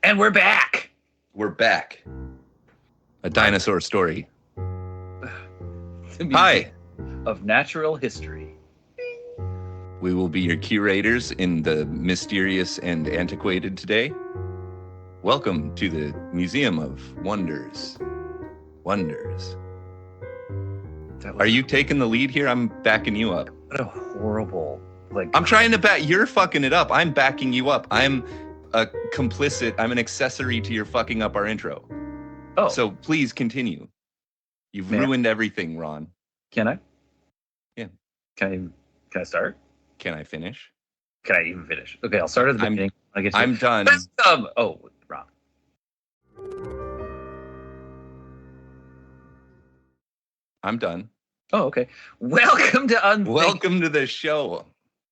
And we're back. We're back. A dinosaur story. The Hi. Museum of Natural History. We will be your curators in the mysterious and antiquated today. Welcome to the Museum of Wonders. Wonders. Are you taking the lead here? I'm backing you up. What a horrible, I'm trying to back. You're fucking it up. I'm backing you up. I'm a complicit. I'm an accessory to your fucking up our intro. Oh. So please continue. You've ruined everything, Ron. Can I? Yeah. Can I start? Can I finish? Can I even finish? Okay, I'll start at the beginning. I'm done. Oh, Ron. I'm done. Oh, okay. Welcome to the show.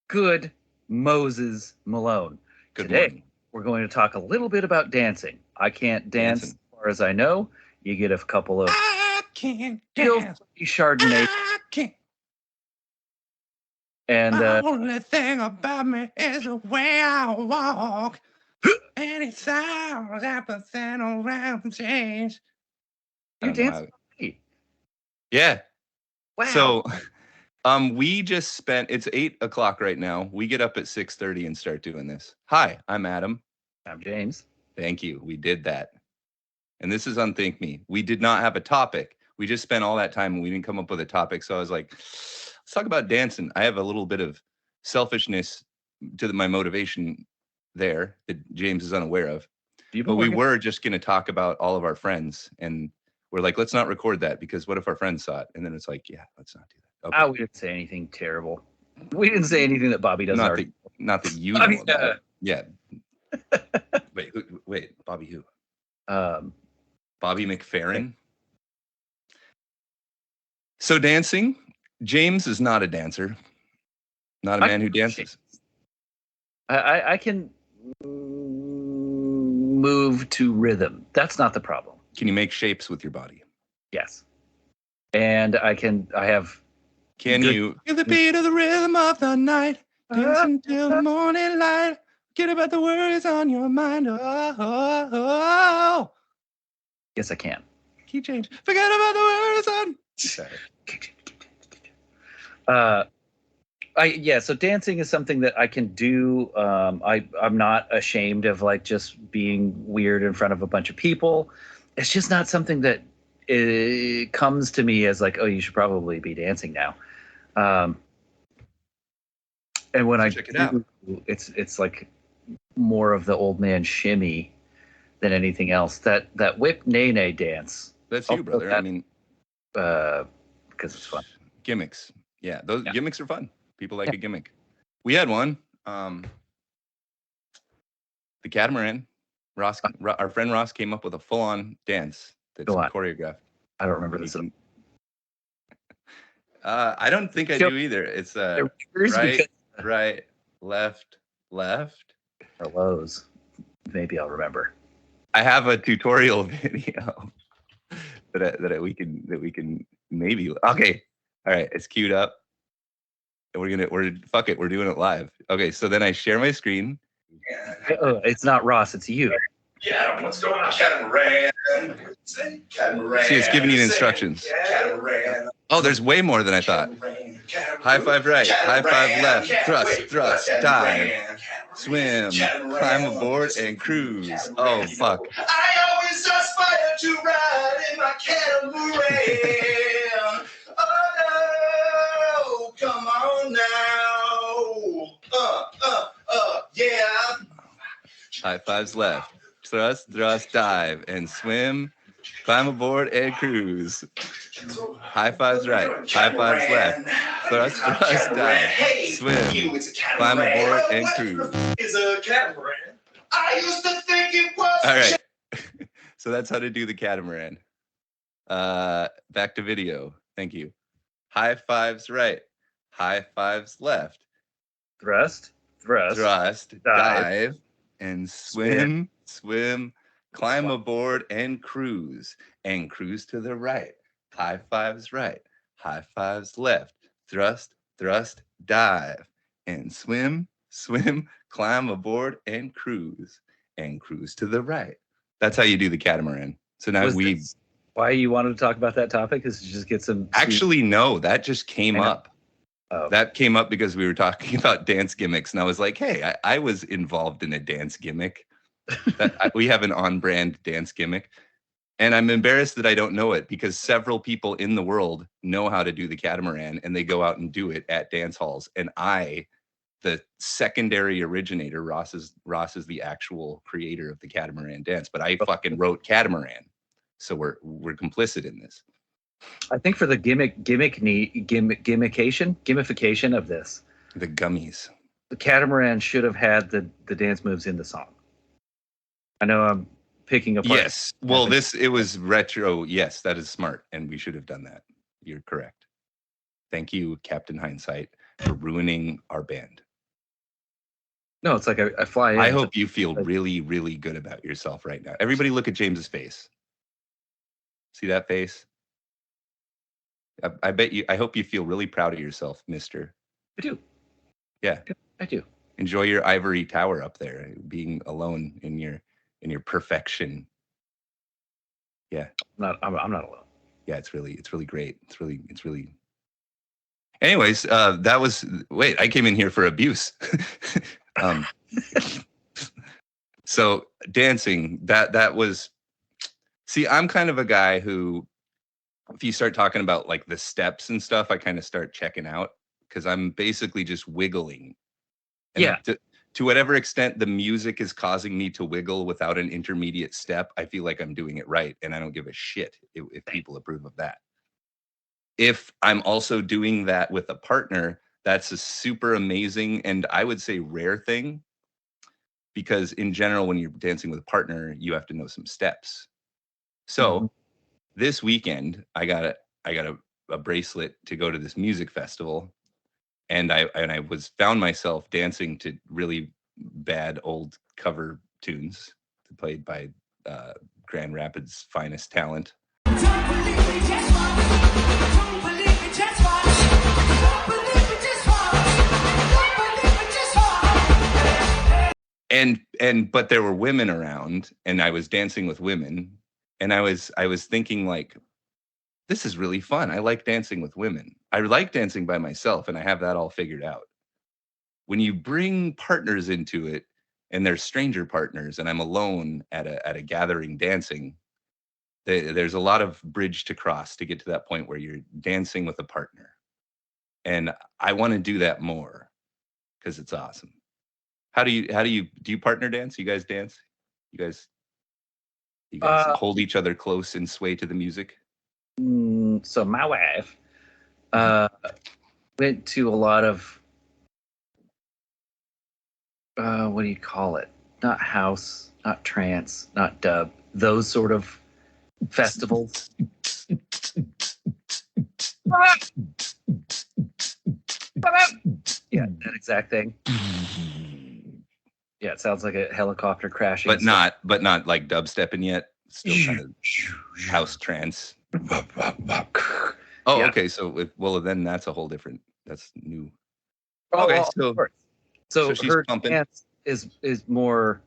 Good Moses Malone. Good Today, morning. We're going to talk a little bit about dancing. I can't dance as far as I know. You get a couple of I can't dance. Chardonnay. I can't. And the only thing about me is the way I walk. And it sounds percent around change. You dance? Yeah. Wow. So we just spent, it's 8:00 right now. We get up at 6:30 and start doing this. Hi, I'm Adam. I'm James. Thank you. We did that. And this is Unthank Me. We did not have a topic. We just spent all that time and we didn't come up with a topic. So I was like, let's talk about dancing. I have a little bit of selfishness to my motivation there that James is unaware of. But we were just going to talk about all of our friends. And we're like, let's not record that because what if our friends saw it? And then it's like, yeah, let's not do that. Okay. We didn't say anything terrible. We didn't say anything that Bobby doesn't already. Not that you know about. Yeah. Wait, Bobby who? Bobby McFerrin. So dancing, James is not a dancer. Not a man who dances. I can move to rhythm. That's not the problem. Can you make shapes with your body? Yes. And Can you feel the beat of the rhythm of the night? Dancing till the morning light. Forget about the worries on your mind. Oh. Yes, I can. Key change. Forget about the worries on. Sorry. So dancing is something that I can do. I'm not ashamed of just being weird in front of a bunch of people. It's just not something that comes to me as oh, you should probably be dancing now. And when check it out. It's like more of the old man shimmy than anything else. That whip nene dance. That's you, brother. Because it's fun. Gimmicks. Yeah, those gimmicks are fun. People like a gimmick. We had one. The catamaran. Ross, our friend Ross, came up with a full-on dance that's choreographed. I don't remember this. I don't think I do either. It's right, left. Or lows. Maybe I'll remember. I have a tutorial video that we can maybe. Okay, all right, it's queued up. And we're doing it live. Okay, so then I share my screen. Oh, it's not Ross, it's you. Yeah, what's going on? Catamaran. Catamaran. See, it's giving you instructions. Catamaran. Oh, there's way more than I thought. High five right, high five left, thrust, dive, swim, climb aboard, and cruise. Oh, fuck. I always aspire to ride in my catamaran. Oh, come on now. Yeah. High fives left, thrust, dive, and swim, climb aboard, and cruise. High fives right, high fives left, thrust, dive, swim, climb aboard, and cruise. Is a catamaran. I used to think it was. All right. So that's how to do the catamaran. Back to video. Thank you. High fives right, high fives left. Thrust, dive, and swim, climb aboard and cruise to the right. High fives right, high fives left. Thrust, dive, and swim, climb aboard and cruise and cruise to the right. That's how you do the catamaran. So now why you wanted to talk about that topic is to just get some actually no, that just came up. Oh. That came up because we were talking about dance gimmicks, and I was like, hey, I was involved in a dance gimmick. We have an on-brand dance gimmick. And I'm embarrassed that I don't know it because several people in the world know how to do the catamaran and they go out and do it at dance halls. And I, the secondary originator, Ross is the actual creator of the catamaran dance, but I fucking wrote catamaran. So we're complicit in this. I think for the gamification of this, the gummies, the catamaran should have had the dance moves in the song. I know I'm picking apart. Yes. Well, it was retro. Yes, that is smart. And we should have done that. You're correct. Thank you, Captain Hindsight, for ruining our band. No, it's like I fly in. I hope you feel really, really good about yourself right now. Everybody look at James's face. See that face? I hope you feel really proud of yourself, mister. I do. Yeah. I do. Enjoy your ivory tower up there, being alone in your perfection. Yeah. I'm not alone. Yeah, it's really great. It's really. Anyways, that was. Wait, I came in here for abuse. So dancing, that was. See, I'm kind of a guy who, if you start talking about like the steps and stuff, I kind of start checking out because I'm basically just wiggling. And yeah. To whatever extent the music is causing me to wiggle without an intermediate step, I feel like I'm doing it right. And I don't give a shit if people approve of that. If I'm also doing that with a partner, that's a super amazing and I would say rare thing. Because in general, when you're dancing with a partner, you have to know some steps. So this weekend, I got a bracelet to go to this music festival. And I found myself dancing to really bad old cover tunes played by Grand Rapids' finest talent. But there were women around, and I was dancing with women, and I was thinking like, this is really fun. I like dancing with women. I like dancing by myself, and I have that all figured out. When you bring partners into it, and they're stranger partners, and I'm alone at a gathering dancing, there's a lot of bridge to cross to get to that point where you're dancing with a partner. And I want to do that more because it's awesome. How do you partner dance? You guys dance? You guys hold each other close and sway to the music? So my wife went to a lot of what do you call it? Not house, not trance, not dub. Those sort of festivals. Yeah, that exact thing. Yeah, it sounds like a helicopter crashing. But not like dubstepping yet. Still kind of house trance. Oh, yeah. Okay. So then that's a whole different. That's new. Okay, so her pumping. Dance is more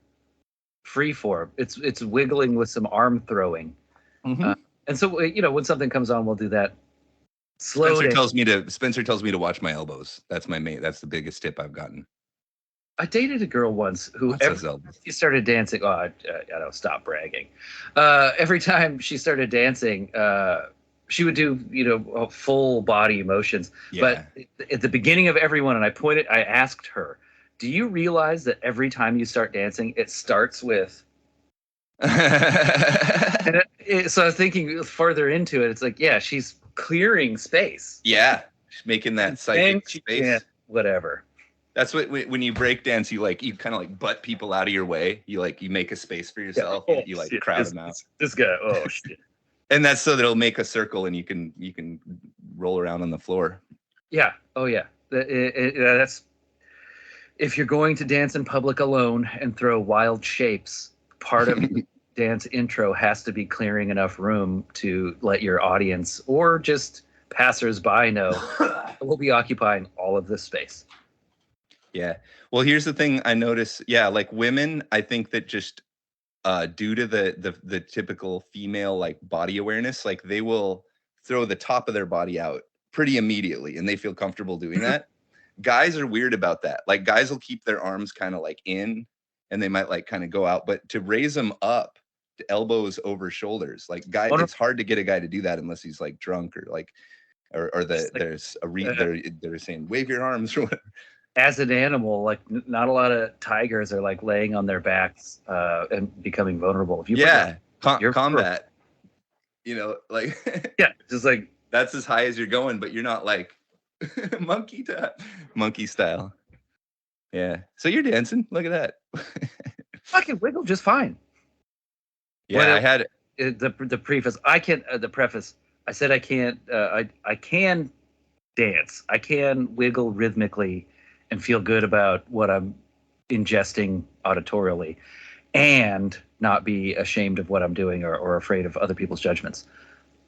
freeform. It's wiggling with some arm throwing. And so when something comes on, we'll do that. Spencer tells me to watch my elbows. That's that's the biggest tip I've gotten. I dated a girl once who she started dancing. Oh, I don't stop bragging. Every time she started dancing, she would do full body motions. Yeah. But at the beginning of every one, and I asked her, "Do you realize that every time you start dancing, it starts with?" So I was thinking further into it. It's like, yeah, she's clearing space. Yeah, she's making that psychic space. Whatever. That's what when you break dance, you kind of like butt people out of your way. You make a space for yourself. Yeah. You crowd them out. This guy. Oh shit. And that's so that it'll make a circle, and you can roll around on the floor. Yeah. Oh yeah. That's if you're going to dance in public alone and throw wild shapes. Part of the dance intro has to be clearing enough room to let your audience or just passersby know we'll be occupying all of this space. Yeah. Well, here's the thing I notice. Yeah, like women, I think that just due to the typical female like body awareness, like they will throw the top of their body out pretty immediately and they feel comfortable doing that. Guys are weird about that. Like guys will keep their arms kind of like in and they might like kind of go out, but to raise them up to elbows over shoulders, like guy, Oh, no, it's hard to get a guy to do that unless he's like drunk or like or just like, there's a uh, they're saying wave your arms or whatever. as an animal, like not a lot of tigers are like laying on their backs and becoming vulnerable. If you put Yeah, your combat, you know, like yeah, just like that's as high as you're going, but you're not like monkey style. Yeah. So you're dancing. Look at that. I can wiggle just fine. Yeah, I had The preface. I can the preface. I said I can't. I can dance. I can wiggle rhythmically and feel good about what I'm ingesting auditorially, and not be ashamed of what I'm doing or afraid of other people's judgments.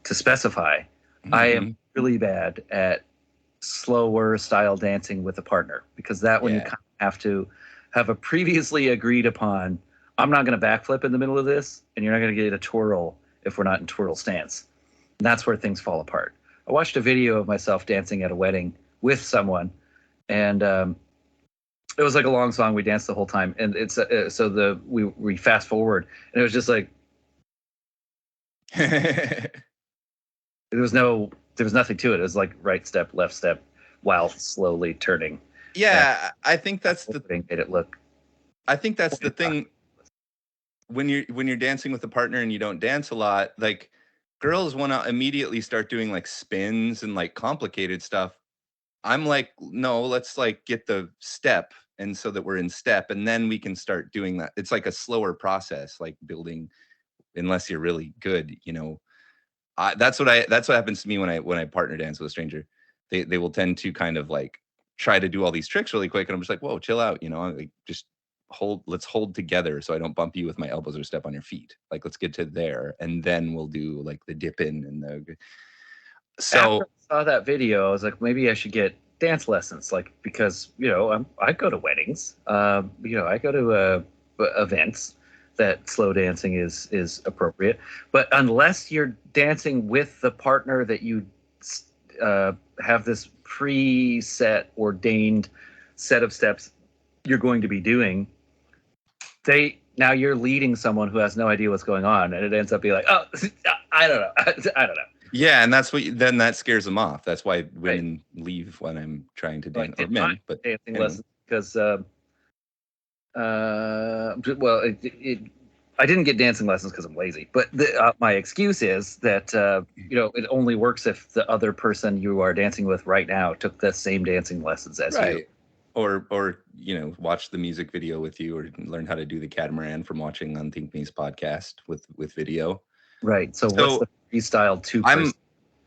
To specify, I am Mhm. really bad at slower style dancing with a partner because that one you Yeah. kind of have to have a previously agreed upon. I'm not going to backflip in the middle of this, and you're not going to get a twirl if we're not in twirl stance. And that's where things fall apart. I watched a video of myself dancing at a wedding with someone, and it was like a long song. We danced the whole time, and it's so we fast forward, and it was just like there was nothing to it. It was like right step, left step, while slowly turning. Yeah, I think that's Made it look. the thing when you're dancing with a partner and you don't dance a lot, like girls want to immediately start doing like spins and like complicated stuff. I'm like, no, let's like get the step and so that we're in step and then we can start doing that. It's like a slower process, like building unless you're really good, you know. That's what happens to me when I partner dance with a stranger. They will tend to kind of like try to do all these tricks really quick and I'm just like, whoa, chill out, you know, like just let's hold together so I don't bump you with my elbows or step on your feet. Like let's get to there and then we'll do like the dip in and the After so I saw that video, I was like, maybe I should get dance lessons, like because I go to weddings, I go to events that slow dancing is appropriate, but unless you're dancing with the partner that you have this preset ordained set of steps you're going to be doing, now you're leading someone who has no idea what's going on, and it ends up being like, oh, I don't know, I don't know. yeah, and that's what then that scares them off. That's why Right. women leave when I'm trying to So I dance, or did men. not But dancing anyway, lessons because well, I didn't get dancing lessons because I'm lazy. But my excuse is that it only works if the other person you are dancing with right now took the same dancing lessons as you. right, or watch the music video with you, or learn how to do the catamaran from watching on Think Me's podcast with video. Right. So what's the freestyle two-person?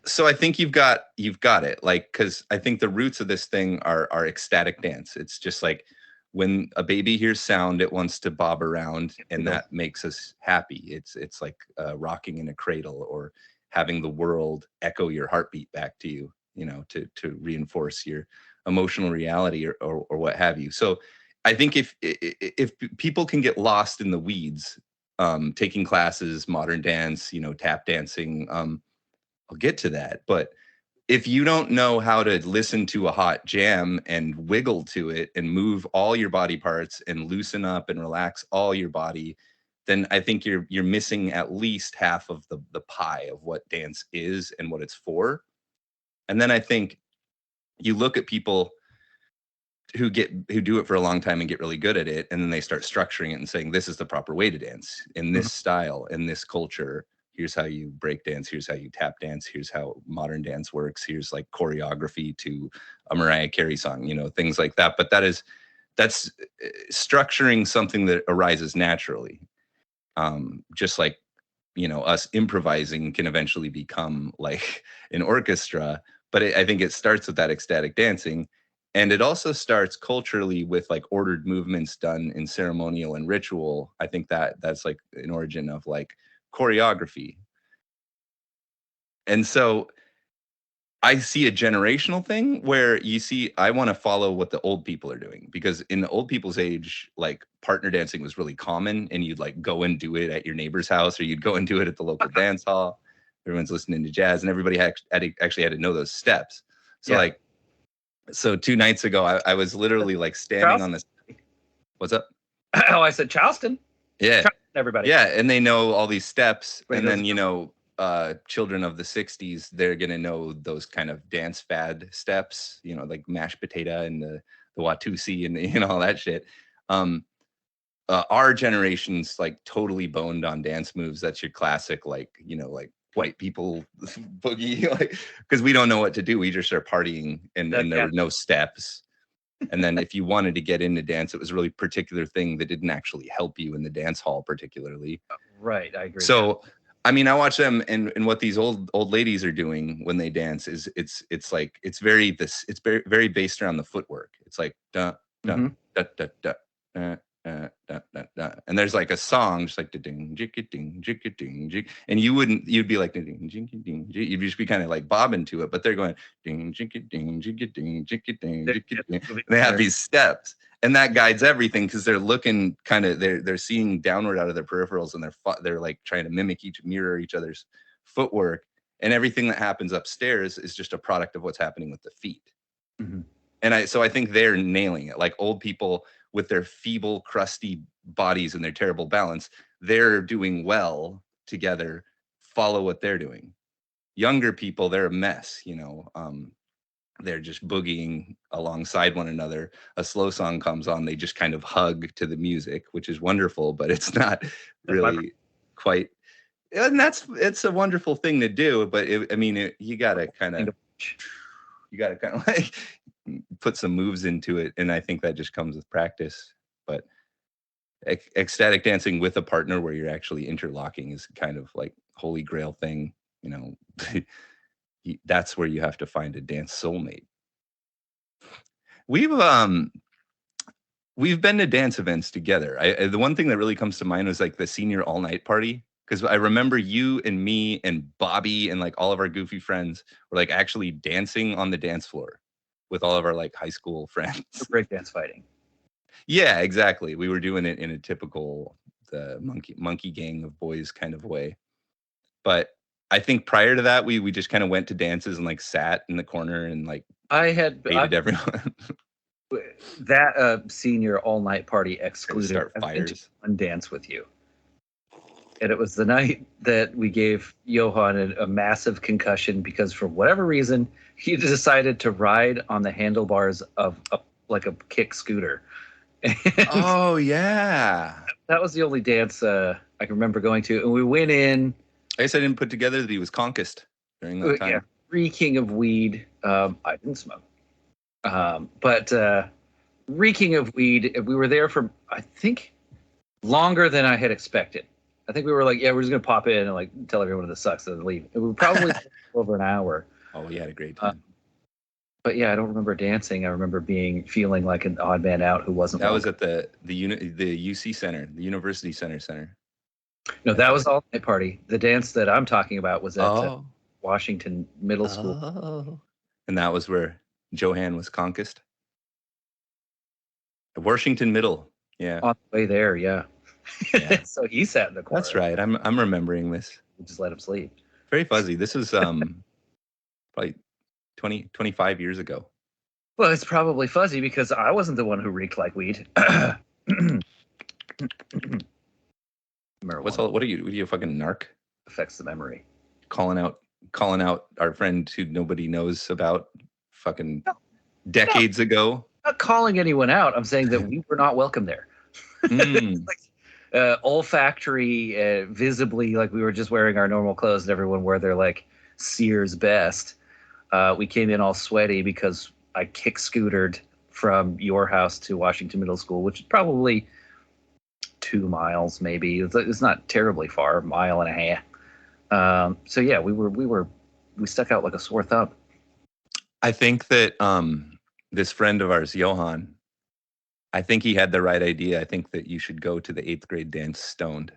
So I think you've got it, like, because I think the roots of this thing are ecstatic dance. It's just like when a baby hears sound, it wants to bob around, and that makes us happy. It's like rocking in a cradle or having the world echo your heartbeat back to you, to reinforce your emotional reality or what have you. So I think if people can get lost in the weeds, taking classes, modern dance, tap dancing, I'll get to that. But if you don't know how to listen to a hot jam and wiggle to it and move all your body parts and loosen up and relax all your body, then I think you're missing at least half of the pie of what dance is and what it's for. And then I think you look at people who do it for a long time and get really good at it, and then they start structuring it and saying this is the proper way to dance in this style, in this culture. Here's how you break dance, here's how you tap dance, here's how modern dance works, here's like choreography to a Mariah Carey song, things like that. But that's structuring something that arises naturally, just like us improvising can eventually become like an orchestra. But I think it starts with that ecstatic dancing, and it also starts culturally with like ordered movements done in ceremonial and ritual. I think that's like an origin of like choreography. And so I see a generational thing where you see, I want to follow what the old people are doing, because in the old people's age, like partner dancing was really common, and you'd like go and do it at your neighbor's house, or you'd go and do it at the local dance hall. Everyone's listening to jazz, and everybody actually had to know those steps. So Yeah. like, so 2 nights ago, I was literally like standing on this. What's up? Oh, I said Charleston. Yeah. Charleston, everybody. Yeah, and they know all these steps, Everybody and knows then the children of the 60s, they're gonna know those kind of dance fad steps, like mashed potato and the Watusi and all that shit. Our generation's like totally boned on dance moves. That's your classic, like white people boogie, like, because we don't know what to do. We just start partying, and there were no steps. And then if you wanted to get into dance, it was a really particular thing that didn't actually help you in the dance hall particularly. Right, I agree. So, I mean, I watch them, and what these old ladies are doing when they dance is it's like it's very very based around the footwork. It's like da da da da da. Da, da, da. And there's like a song just like ding jicka ding jicka ding jig, and you'd be like ding jicka ding, you'd just be kind of like bobbing to it, but they're going ding jicka ding jicka ding jicka ding jicka ding. And they have these steps, and that guides everything, because they're looking kind of they're seeing downward out of their peripherals, and they're like trying to mirror each other's footwork, and everything that happens upstairs is just a product of what's happening with the feet. And I think they're nailing it. Like old people with their feeble, crusty bodies and their terrible balance, they're doing well together. Follow what they're doing. Younger people, they're a mess, they're just boogieing alongside one another. A slow song comes on, they just kind of hug to the music, which is wonderful, but it's not really quite. And it's a wonderful thing to do, but you gotta kind of like put some moves into it, and I think that just comes with practice. But ecstatic dancing with a partner where you're actually interlocking is kind of like holy grail thing, that's where you have to find a dance soulmate. We've been to dance events together. The one thing that really comes to mind was like the senior all night party, because I remember you and me and Bobby and like all of our goofy friends were like actually dancing on the dance floor with all of our like high school friends. Breakdance fighting. Yeah, exactly. We were doing it in a typical the monkey gang of boys kind of way. But I think prior to that, we just kind of went to dances and like sat in the corner and like hated everyone. That senior all night party excluded Start fires. One dance with you. And it was the night that we gave Johan a massive concussion because for whatever reason, he decided to ride on the handlebars of a kick scooter. Oh, yeah. That was the only dance I can remember going to. And we went in. I guess I didn't put together that he was concussed during that time. Yeah, reeking of weed. I didn't smoke. But reeking of weed. We were there for, I think, longer than I had expected. I think we were like, yeah, we're just going to pop in and like tell everyone this sucks and then leave. And we were probably over an hour. Oh, we had a great time. But yeah, I don't remember dancing. I remember feeling like an odd man out who wasn't. That was at the UC Center, the University Center. No, that was all night party. The dance that I'm talking about was at Washington Middle School. And that was where Johan was concussed. Washington Middle, yeah. On the way there, yeah. So he sat in the corner. That's right. I'm remembering this. We just let him sleep. Very fuzzy. This was probably 25 years ago. Well, it's probably fuzzy because I wasn't the one who reeked like weed. What are you a fucking narc? Affects the memory. Calling out our friend who nobody knows about fucking decades ago. I'm not calling anyone out. I'm saying that we were not welcome there. Olfactory, visibly, like we were just wearing our normal clothes and everyone wore their like Sears best. We came in all sweaty because I kick-scootered from your house to Washington Middle School, which is probably 2 miles, maybe. It's not terribly far, a mile and a half. So yeah, we stuck out like a sore thumb. I think that this friend of ours, Johan, I think he had the right idea. I think that you should go to the 8th grade dance stoned.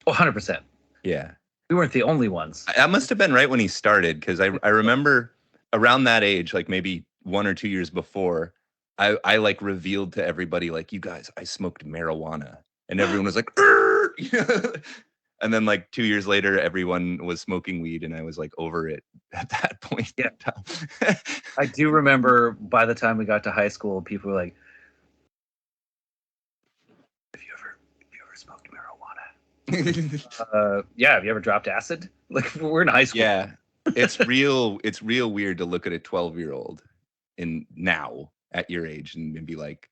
Oh, 100%. Yeah. We weren't the only ones. That must have been right when he started, because I remember around that age, like maybe 1 or 2 years before, I like revealed to everybody, like, you guys, I smoked marijuana, and everyone was like, "Err!" And then like 2 years later, everyone was smoking weed, and I was like over it at that point. Yeah. in time. I do remember by the time we got to high school, people were like, have you ever smoked marijuana? Yeah, have you ever dropped acid? Like, we're in high school. Yeah, it's real weird to look at a 12-year-old in now at your age and be like,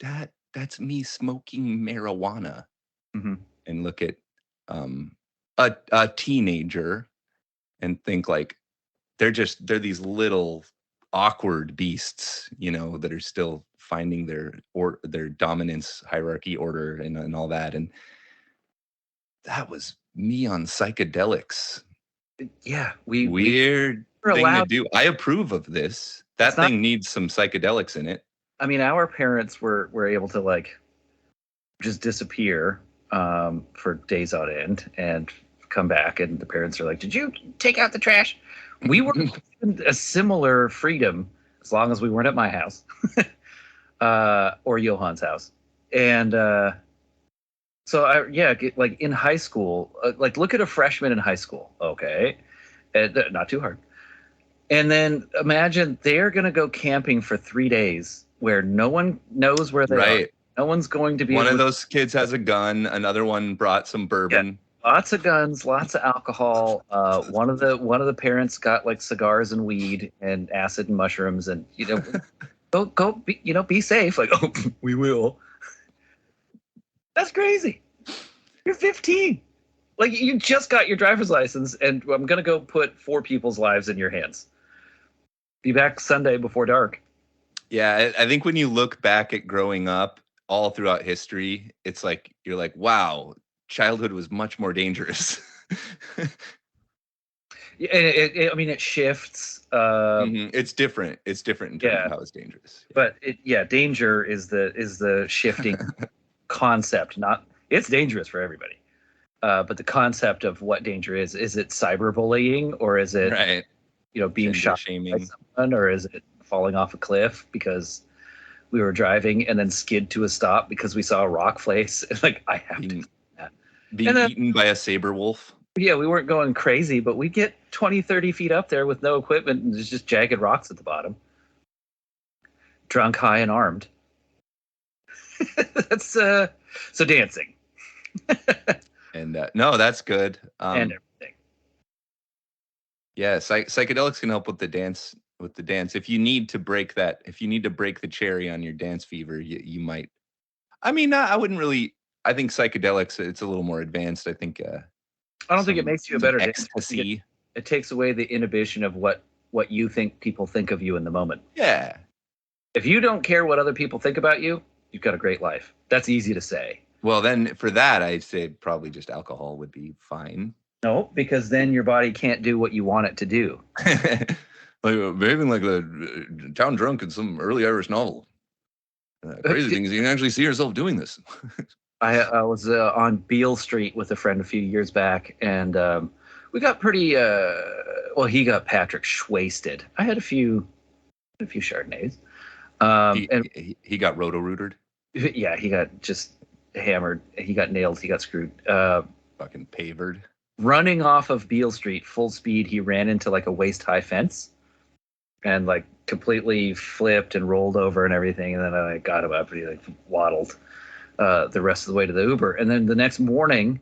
that's me smoking marijuana. Mhm. And look at a teenager and think like they're these little awkward beasts, that are still finding their dominance hierarchy order and all that. And that was me on psychedelics. Yeah, we Weird were thing to allowed. do. I approve of this. That It's not- thing needs some psychedelics in it. I mean, our parents were able to like just disappear for days on end and come back, and the parents are like, "Did you take out the trash?" We were given a similar freedom as long as we weren't at my house or Johan's house, and so like in high school, like look at a freshman in high school, okay, not too hard. And then imagine they're going to go camping for 3 days where no one knows where they are. No one's going to be. One of those kids has a gun. Another one brought some bourbon. Yeah, lots of guns, lots of alcohol. One of the parents got like cigars and weed and acid and mushrooms, and go be safe. Like, oh, we will. That's crazy. You're 15. Like, you just got your driver's license, and I'm gonna go put 4 people's lives in your hands. Be back Sunday before dark. Yeah, I think when you look back at growing up all throughout history, it's like you're like, wow, childhood was much more dangerous. Yeah, I mean, it shifts. It's different. It's different in terms of how it's dangerous. But danger is the shifting concept. Not it's dangerous for everybody. But the concept of what danger is it cyberbullying, or is it right? Being shot by someone, or is it falling off a cliff because we were driving and then skid to a stop because we saw a rock face? Like, I have to do that. Being eaten by a saber wolf. Yeah, we weren't going crazy, but we get 20, 30 feet up there with no equipment, and there's just jagged rocks at the bottom. Drunk, high, and armed. That's so dancing. And no, that's good. And everything. Yeah, psychedelics can help with the dance. If you need to break the cherry on your dance fever, you might. I mean, I wouldn't really. I think psychedelics, it's a little more advanced. I think. I don't think it makes you a better ecstasy. It takes away the inhibition of what you think people think of you in the moment. Yeah. If you don't care what other people think about you, you've got a great life. That's easy to say. Well, then for that, I'd say probably just alcohol would be fine. No, because then your body can't do what you want it to do. Like behaving like a town drunk in some early Irish novel. Crazy thing is you can actually see yourself doing this. I was on Beale Street with a friend a few years back, and we got pretty. He got Patrick wasted. I had a few Chardonnays. He got roto-rootered. Yeah, he got just hammered. He got nailed. He got screwed. Fucking pavered. Running off of Beale Street full speed, he ran into like a waist-high fence, and like completely flipped and rolled over and everything. And then I got him up, and he like waddled the rest of the way to the Uber. And then the next morning,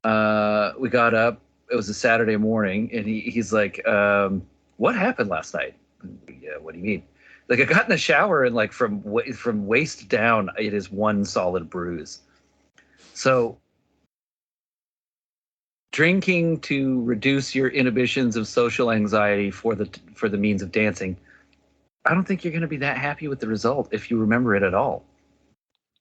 we got up. It was a Saturday morning, and he's like, "What happened last night?" Yeah, what do you mean? Like, I got in the shower, and like from waist down, it is one solid bruise. So, drinking to reduce your inhibitions of social anxiety for the means of dancing, I don't think you're going to be that happy with the result if you remember it at all.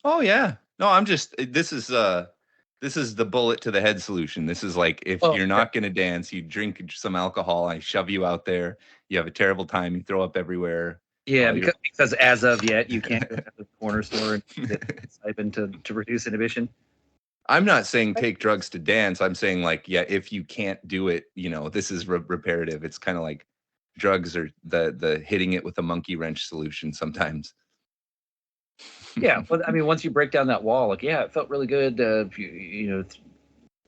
Oh yeah, no, I'm just this is the bullet to the head solution. This is like, if you're not going to dance, you drink some alcohol, I shove you out there, you have a terrible time, you throw up everywhere. Yeah, because as of yet, you can't go to the corner store and get stipend to reduce inhibition. I'm not saying take drugs to dance. I'm saying like, yeah, if you can't do it, this is reparative. It's kind of like drugs are the hitting it with a monkey wrench solution sometimes. Yeah, well, I mean, once you break down that wall, like, yeah, it felt really good.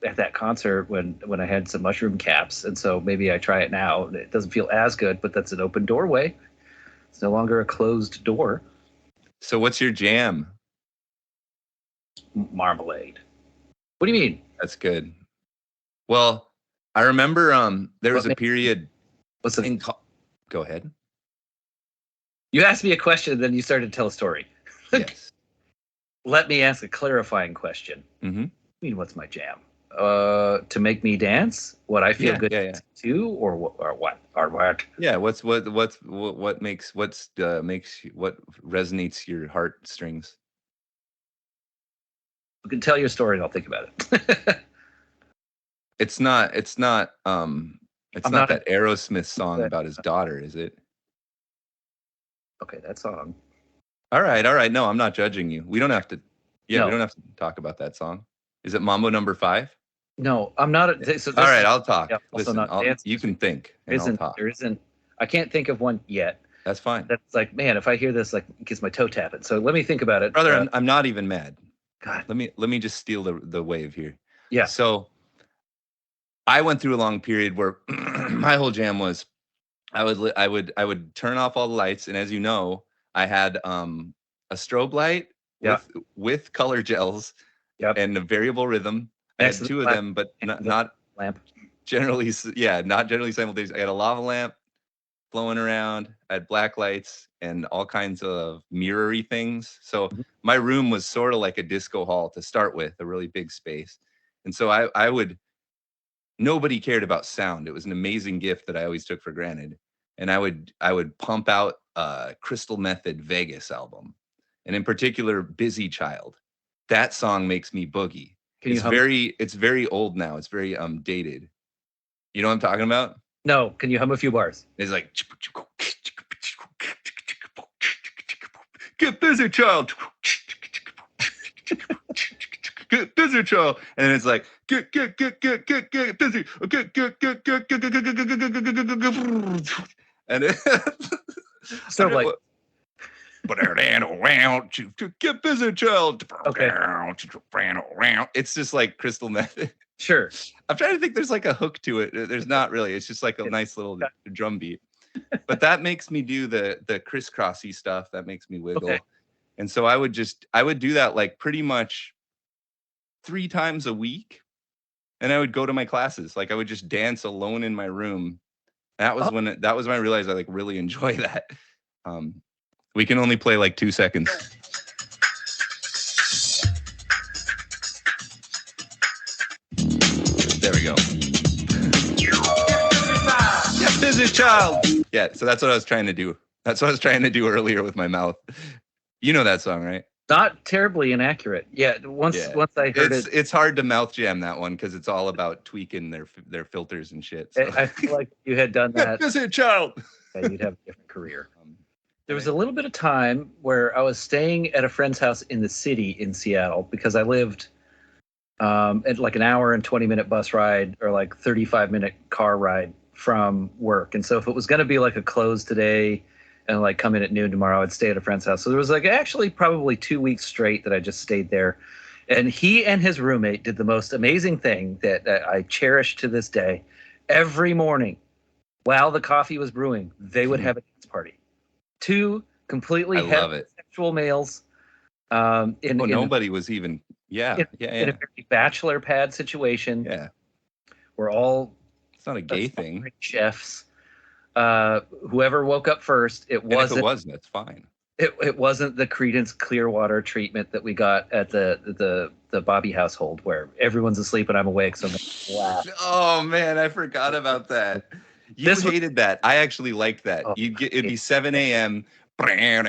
At that concert when I had some mushroom caps, and so maybe I try it now. It doesn't feel as good, but that's an open doorway. It's no longer a closed door. So what's your jam? Marmalade. What do you mean? That's good. Well, I remember there was What a period What's the in go ahead. You asked me a question, then you started to tell a story. Yes. Let me ask a clarifying question. Mm-hmm. I mean, what's my jam? To make me dance? What I feel good to, or what? Yeah. What resonates your heartstrings? You can tell your story, and I'll think about it. It's not that Aerosmith song about his daughter, is it? Okay, that song. All right. No, I'm not judging you. We don't have to. Yeah, we don't have to talk about that song. Is it Mambo Number 5? No, I'm not. All right, I'll talk. Yeah, Listen, you can think, and I'll talk. There isn't. I can't think of one yet. That's fine. That's like, man, if I hear this, like, it gets my toe tapping. So let me think about it, brother. I'm not even mad. God, let me just steal the wave here. Yeah. So I went through a long period where my whole jam was I would turn off all the lights, and as you know, I had a strobe light with color gels and a variable rhythm. I had two of them, but not lamp. Generally, not generally simultaneous. I had a lava lamp flowing around. I had black lights and all kinds of mirror-y things. So my room was sort of like a disco hall to start with, a really big space. And so I would. Nobody cared about sound. It was an amazing gift that I always took for granted. And I would pump out Crystal Method Vegas album, and in particular Busy Child. That song makes me boogie. It's very old now. It's very dated. You know what I'm talking about? No, can you hum a few bars? It's like get busy, child. Get busy, child. And it's like get busy. And it so like get busy, child. Okay. It's just like Crystal Method. Sure. I'm trying to think there's like a hook to it. There's not really. It's just like a nice little drum beat. But that makes me do the crisscrossy stuff. That makes me wiggle. Okay. And so I would do that like pretty much 3 times a week. And I would go to my classes. Like I would just dance alone in my room. That was when I realized I like really enjoy that. We can only play like 2 seconds. There we go. Yeah, busy child. Yeah, so that's what I was trying to do. That's what I was trying to do earlier with my mouth. You know that song, right? Not terribly inaccurate. Yeah, once I heard it. It's hard to mouth jam that one because it's all about tweaking their filters and shit. So. I feel like you had done that. Busy child. Yeah, you'd have a different career. There was a little bit of time where I was staying at a friend's house in the city in Seattle because I lived at like an hour and 20-minute bus ride or like 35-minute car ride from work. And so if it was going to be like a close today and like come in at noon tomorrow, I'd stay at a friend's house. So there was like actually probably 2 weeks straight that I just stayed there. And he and his roommate did the most amazing thing that I cherish to this day. Every morning while the coffee was brewing, they would have a dance party. 2 completely heterosexual males. Nobody was even in a very bachelor pad situation. Yeah, we're all. It's not a gay thing. Chefs. Whoever woke up first, it wasn't. If it wasn't, it's fine. It wasn't the Creedence Clearwater treatment that we got at the Bobby household, where everyone's asleep and I'm awake. So oh man, I forgot about that. You hated that. I actually liked that. It'd be 7 a.m. Early in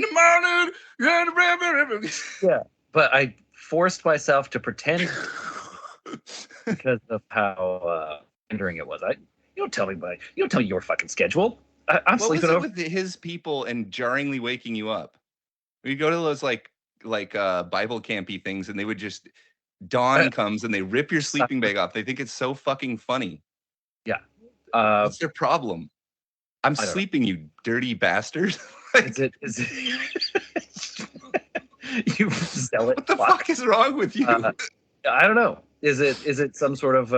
the morning. Yeah, but I forced myself to pretend because of how hindering it was. You don't tell me your fucking schedule. I'm sleeping over with his people and jarringly waking you up. We go to those Bible campy things, and they would just Uh, dawn comes and they rip your so- sleeping bag off. They think it's so fucking funny. yeah. What's their problem? I'm I don't know. sleeping, you dirty bastard. Is it? You sell it? What the fuck is wrong with you? I don't know. Is it some sort of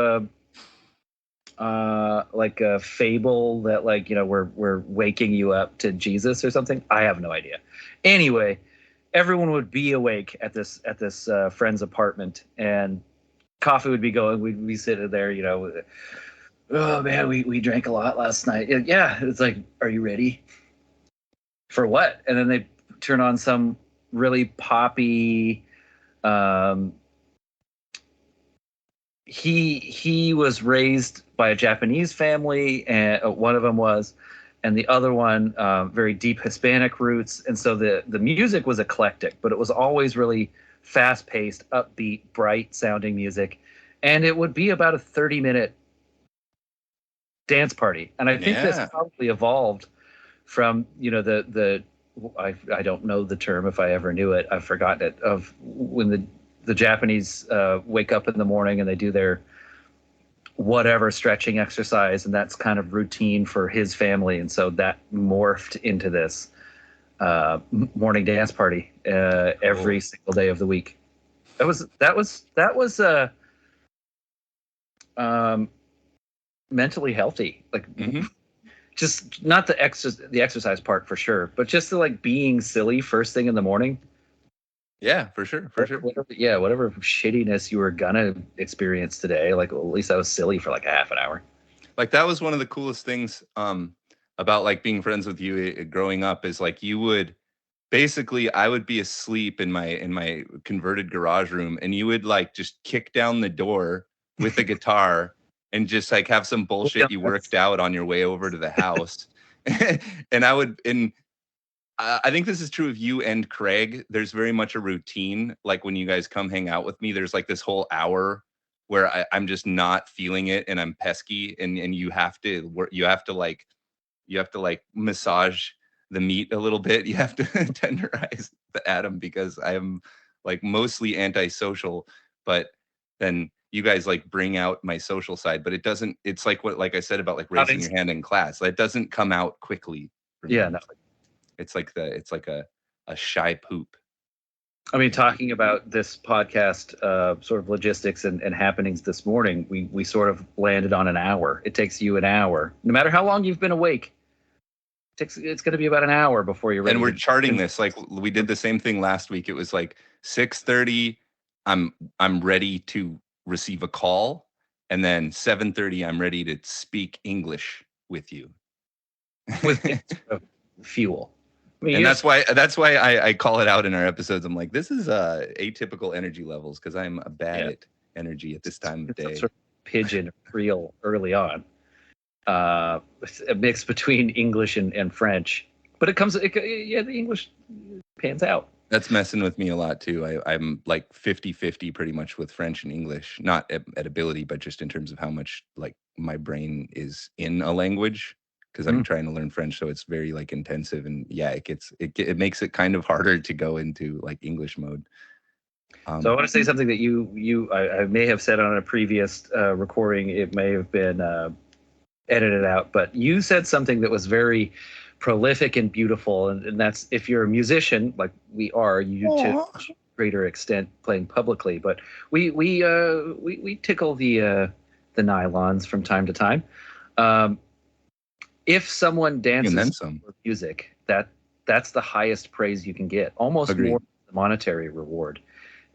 like a fable that, like, we're waking you up to Jesus or something? I have no idea. Anyway, everyone would be awake at this friend's apartment, and coffee would be going. We'd be sitting there, oh man, we drank a lot last night. Yeah, it's like, are you ready for what? And then they turn on some really poppy. He was raised by a Japanese family, and one of them was, and the other one very deep Hispanic roots, and so the music was eclectic, but it was always really fast paced, upbeat, bright sounding music, and it would be about a 30-minute dance party, and I think this Yeah. probably evolved from the I don't know the term, if I ever knew it, I've forgotten it, of when the Japanese wake up in the morning and they do their whatever stretching exercise, and that's kind of routine for his family, and so that morphed into this morning dance party every single day of the week. That was mentally healthy, like just not the exercise part for sure, but just the, like, being silly first thing in the morning. Yeah, for sure. Whatever shittiness you were gonna experience today, like, well, at least I was silly for like a half an hour. Like, that was one of the coolest things about like being friends with you growing up, is like you would basically, I would be asleep in my converted garage room, and you would like just kick down the door with a guitar and just like have some bullshit you worked out on your way over to the house. And I think this is true of you and Craig. There's very much a routine. Like when you guys come hang out with me, there's like this whole hour where I'm just not feeling it and I'm pesky, and you have to work, you have to like massage the meat a little bit. You have to tenderize the atom, because I am like mostly antisocial, but then you guys like bring out my social side, but it doesn't, it's like like I said about like raising your hand in class. That doesn't come out quickly for me. Yeah, no. It's like a shy poop. I mean, talking about this podcast, sort of logistics and happenings this morning, we sort of landed on an hour. It takes you an hour, no matter how long you've been awake. It's going to be about an hour before you're ready. And we're charting this like we did the same thing last week. It was like 6:30. I'm ready to receive a call, and then 7:30 I'm ready to speak English with you. With fuel. I mean, And that's why I call it out in our episodes. I'm like, this is atypical energy levels, because I'm bad at energy at this time of day. Sort of pigeon reel early on. A mix between English and French, but the English pans out. That's messing with me a lot too. I'm like 50-50 pretty much with French and English, not at ability, but just in terms of how much like my brain is in a language, because I'm trying to learn French, so it's very like intensive, and yeah, it makes it kind of harder to go into like English mode. So I want to say something that I may have said on a previous recording. It may have been edited out, but you said something that was very prolific and beautiful, and that's, if you're a musician like we are, you to a greater extent playing publicly, but we tickle the nylons from time to time. If someone dances for music, that's the highest praise you can get, almost more than the monetary reward,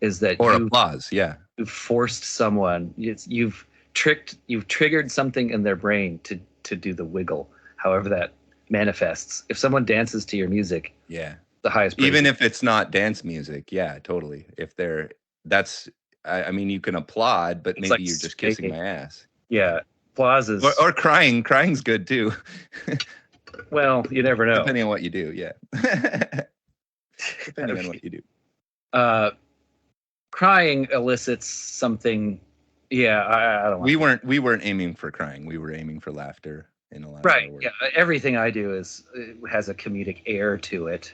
is that applause. Yeah, you've forced someone, you've triggered something in their brain to do the wiggle, however that manifests. If someone dances to your music, yeah, the highest praise. Even if it's not dance music, yeah, totally. If I mean, you can applaud, but maybe like you're just kissing my ass. Yeah, applause is or crying. Crying's good too. Well, you never know, depending on what you do. Yeah, depending on what you do. Crying elicits something. Yeah, I don't. We weren't aiming for crying. We were aiming for laughter in a lot. Right. Yeah. Everything I do has a comedic air to it.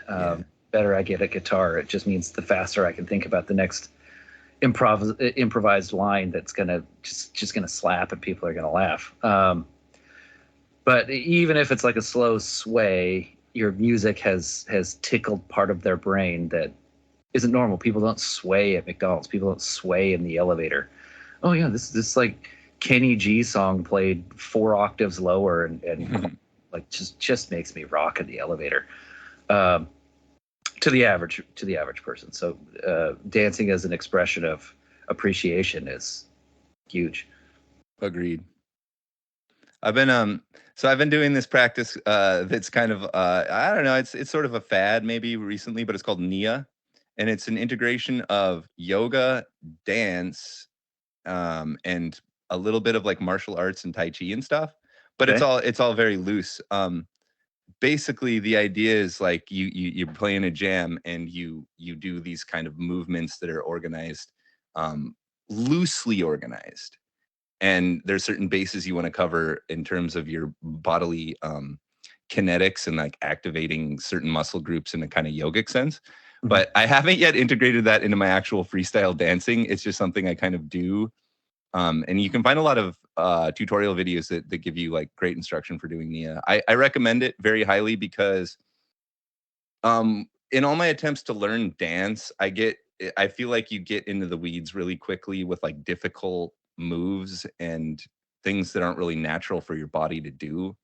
better I get at guitar. It just means the faster I can think about the next improvised line that's gonna just gonna slap and people are gonna laugh. But even if it's like a slow sway, your music has tickled part of their brain that isn't normal. People don't sway at McDonald's. People don't sway in the elevator. Oh yeah, this like Kenny G song played 4 octaves lower and like just makes me rock in the elevator. To the average person. So dancing as an expression of appreciation is huge. Agreed. I've been doing this practice that's kind of I don't know, it's sort of a fad maybe recently, but it's called Nia, and it's an integration of yoga, dance, and a little bit of like martial arts and tai chi and stuff, but Okay. it's all very loose. Basically the idea is like you're playing a jam and you do these kind of movements that are organized, loosely organized, and there's certain bases you want to cover in terms of your bodily kinetics and like activating certain muscle groups in a kind of yogic sense. But I haven't yet integrated that into my actual freestyle dancing. It's just something I kind of do. And you can find a lot of tutorial videos that give you like great instruction for doing Nia. I recommend it very highly because in all my attempts to learn dance, I feel like you get into the weeds really quickly with like difficult moves and things that aren't really natural for your body to do.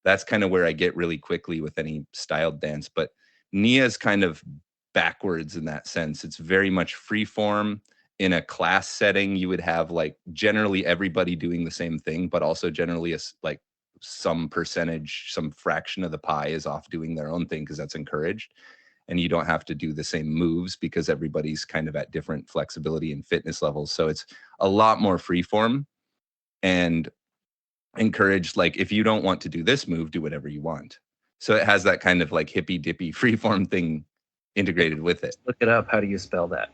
That's kind of where I get really quickly with any styled dance. But Nia is kind of backwards in that sense. It's very much free form. In a class setting, you would have like generally everybody doing the same thing, but also generally like some percentage, some fraction of the pie is off doing their own thing because that's encouraged. And you don't have to do the same moves because everybody's kind of at different flexibility and fitness levels. So it's a lot more free form and encouraged. Like if you don't want to do this move, do whatever you want. So it has that kind of like hippy dippy free form thing integrated with it. Look it up. How do you spell that?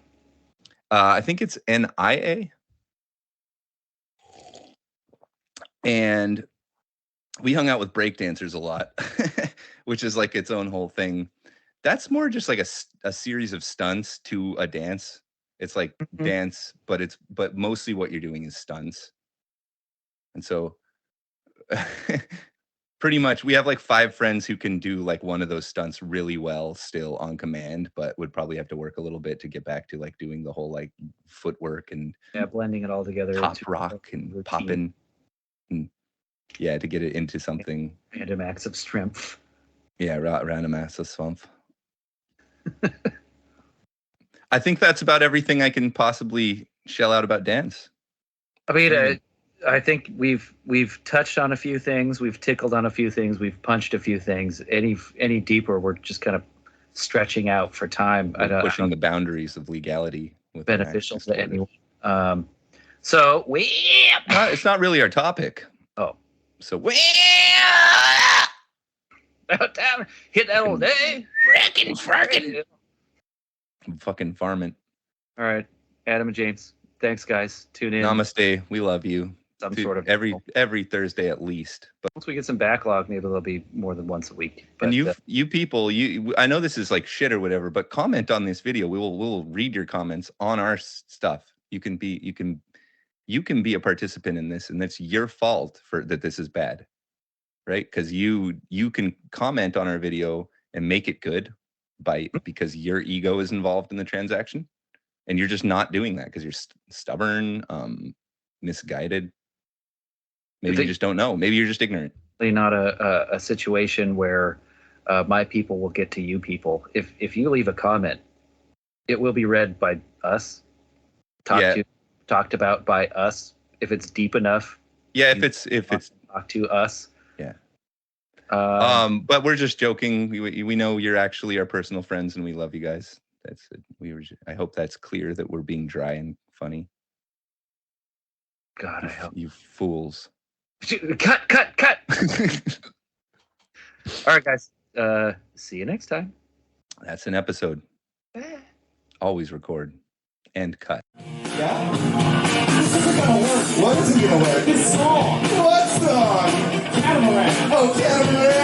I think it's NIA. And we hung out with breakdancers a lot, which is like its own whole thing. That's more just like a series of stunts to a dance. It's like dance, but mostly what you're doing is stunts. And so pretty much we have like 5 friends who can do like one of those stunts really well still on command, but would probably have to work a little bit to get back to like doing the whole like footwork and blending it all together, top rock and popping, and to get it into something. Random acts of strength. Yeah, random acts of strength. I think that's about everything I can possibly shell out about dance. I mean, I think we've touched on a few things, we've tickled on a few things, we've punched a few things. Any deeper, we're just kind of stretching out for time. Pushing the boundaries of legality with beneficial to anyone. So it's not really our topic. Oh, so time hit that all day. Fracking. I'm fucking farming. All right, Adam and James. Thanks, guys. Tune in. Namaste. We love you. Sort of every Thursday at least. But once we get some backlog, maybe there'll be more than once a week. But, and you people, I know this is like shit or whatever, but comment on this video. We'll read your comments on our stuff. You can be a participant in this, and it's your fault for that this is bad, right? Because you can comment on our video and make it good because your ego is involved in the transaction, and you're just not doing that because you're stubborn, misguided. Maybe you just don't know. Maybe you're just ignorant. Not a situation where my people will get to you people. If you leave a comment, it will be read by us, talked about by us. If it's deep enough. Yeah, if it's talk to us. Yeah. But we're just joking. We know you're actually our personal friends, and we love you guys. That's it. I hope that's clear that we're being dry and funny. God, I hope you fools. Cut. All right, guys. See you next time. That's an episode. Always record and cut. Yeah? This isn't gonna work. What isn't gonna work? This song. What song? Catamaran. Oh, Catamaran.